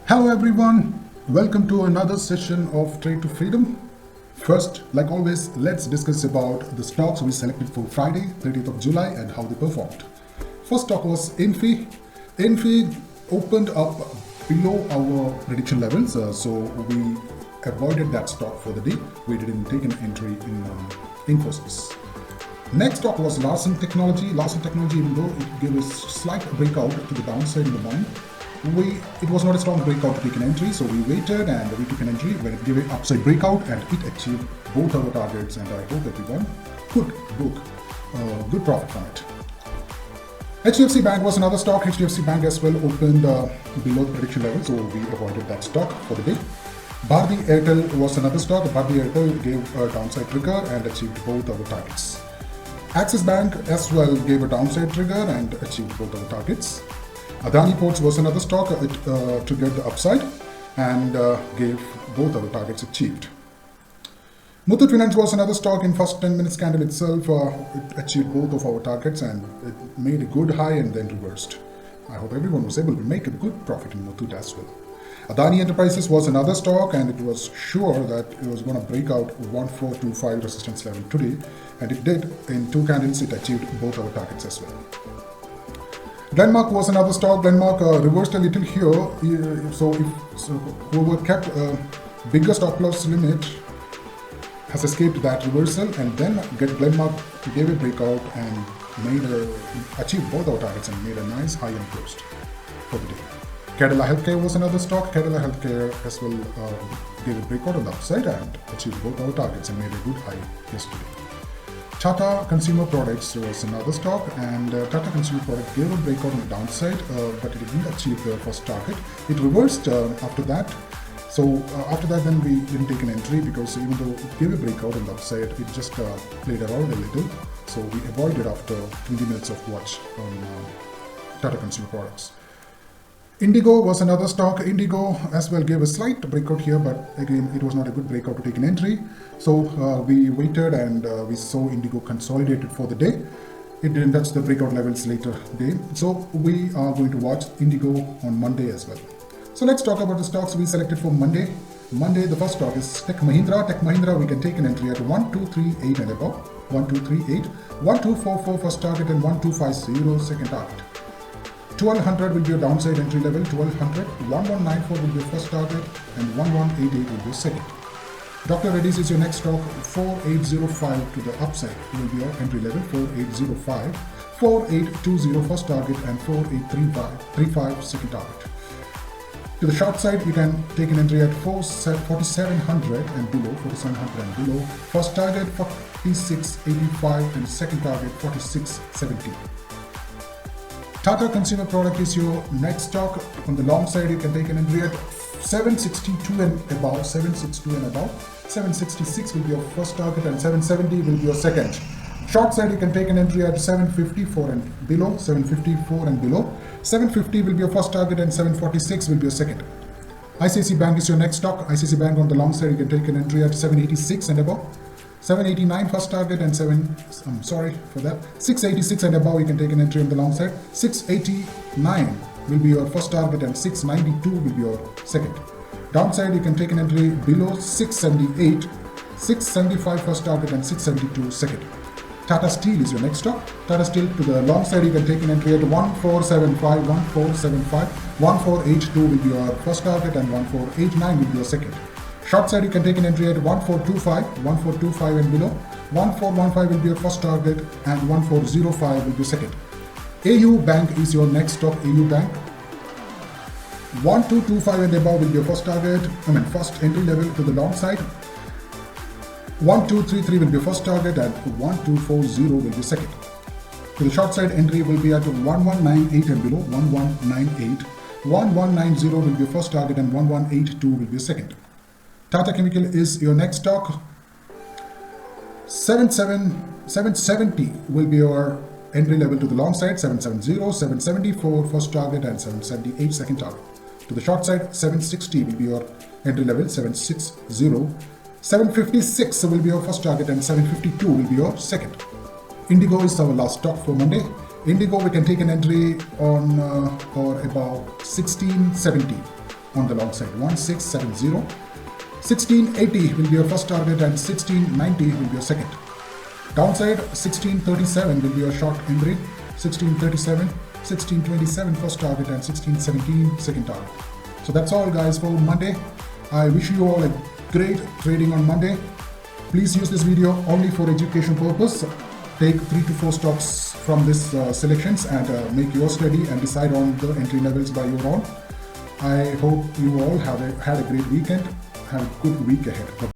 Hello everyone, welcome to another session of Trade to Freedom. First, like always, let's discuss about the stocks we selected for Friday, 30th of July and how they performed. First stock was Infi. Infi opened up below our prediction levels, so we avoided that stock for the day. We didn't take an entry in Infosys. Next stock was Larsen Technology. Larsen Technology, even though it gave a slight breakout to the downside in the morning, it was not a strong breakout to take an entry, so we waited and we took an entry when it gave an upside breakout and it achieved both our targets, and I hope everyone could book good profit from it. HDFC Bank was another stock. HDFC Bank as well opened below the prediction level, so we avoided that stock for the day. Bharti Airtel was another stock. Bharti Airtel gave a downside trigger and achieved both our targets. Axis Bank as well gave a downside trigger and achieved both our targets. Adani Ports was another stock. It triggered the upside and gave both our targets achieved. Muthoot Finance was another stock. In first 10 minutes candle itself, it achieved both of our targets and it made a good high and then reversed. I hope everyone was able to make a good profit in Muthoot as well. Adani Enterprises was another stock, and it was sure that it was going to break out 1425 resistance level today, and it did. In two candles, it achieved both our targets as well. Glenmark was another stock. Glenmark reversed a little here, so whoever kept a bigger stop loss limit has escaped that reversal, and then Glenmark gave a breakout and achieved both our targets and made a nice high and closed for the day. Cadila Healthcare was another stock. Cadila Healthcare as well gave a breakout on the upside and achieved both our targets and made a good high yesterday. Tata Consumer Products was another stock, and Tata Consumer Products gave a breakout on the downside, but it didn't achieve the first target. It reversed after that. So after that, then we didn't take an entry because even though it gave a breakout on the upside, it just played around a little. So we avoided after 20 minutes of watch on Tata Consumer Products. Indigo was another stock. Indigo as well gave a slight breakout here, but again, it was not a good breakout to take an entry. So we waited and we saw Indigo consolidated for the day. It didn't touch the breakout levels later day. So we are going to watch Indigo on Monday as well. So let's talk about the stocks we selected for Monday. Monday, the first stock is Tech Mahindra. Tech Mahindra, we can take an entry at 1238 and above. 1238, 1244 first target and 1250 second target. 1200 will be a downside entry level, 1200, 1194 will be a first target, and 1188 will be a second. Dr. Reddy's is your next stock, 4805 to the upside will be your entry level, 4805, 4820 first target, and 4835 second target. To the short side, you can take an entry at 4700 and below, 4700 and below, first target 4685 and second target 4670. Tata Consumer Product is your next stock. On the long side, you can take an entry at 762 and above, 762 and above. 766 will be your first target and 770 will be your second. Short side, you can take an entry at 754 and below, 754 and below. 750 will be your first target and 746 will be your second. ICICI Bank is your next stock. ICICI Bank on the long side, you can take an entry at 786 and above. 789 first target and 686 and above, you can take an entry on the long side. 689 will be your first target and 692 will be your second. Downside, you can take an entry below 678, 675 first target and 672 second. Tata Steel is your next stock. Tata Steel to the long side, you can take an entry at 1475, 1475, 1482 will be your first target and 1489 will be your second. Short side, you can take an entry at 1425 and below. 1415 will be your first target and 1405 will be your second. AU Bank is your next stock. AU Bank. 1225 and above will be your first target. First entry level to the long side. 1233 will be your first target and 1240 will be your second. To the short side, entry will be at 1198 and below. 1198. 1190 will be your first target and 1182 will be your second. Tata Chemical is your next stock. 770 will be your entry level to the long side, 770, 774 first target and 778 second target. To the short side, 760 will be your entry level, 760, 756 will be your first target and 752 will be your second. Indigo is our last stock for Monday. Indigo, we can take an entry on or about 1670. on the long side, 1670. 1680 will be your first target and 1690 will be your second. Downside, 1637 will be your short entry, 1637, 1627 first target and 1617 second target. So that's all guys for Monday. I wish you all a great trading on Monday. Please use this video only for education purpose. Take 3 to 4 stocks from this selections and make your study and decide on the entry levels by your own. I hope you all had a great weekend. Have a good week ahead.